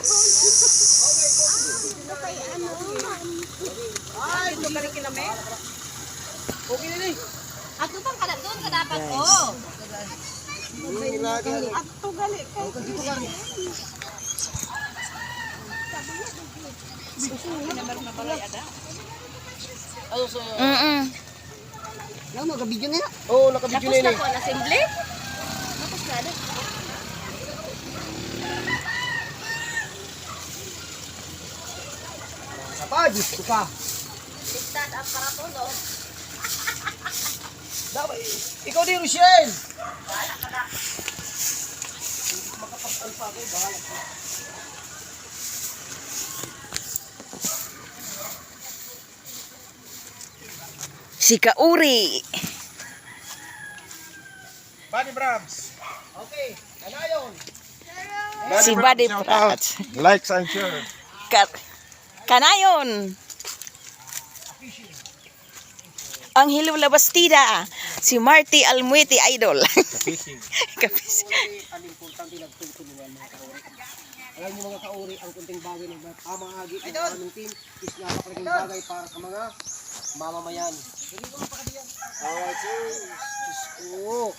Ay, ito ka rin kiname? Okay na rin. Ato bang kada doon ka dapat ko. Ato gali kay. Ano so? Lang mo ka-video na. Oo, naka-video Tapos na na yun. po ang assembly. Tapos na na. Sapadis ko pa. Ligtas ang paratulo. Dapat, ikaw di Rochelle. Si Kauri. Buddy Brabs. Okay, ano yun? Si Buddy Pratt. Likes and share. Kanayon. Ang Hilula Bastida. Si Marty Almuete Idol. Fishing. Kapis. Ang importante lang tutulungan mga kauri. Alam niyo mga kauri, ang kunting bagay na pamahagi ng aming team is napakalaking bagay para sa mga mamamayan. Alright, sir. Diyos ko.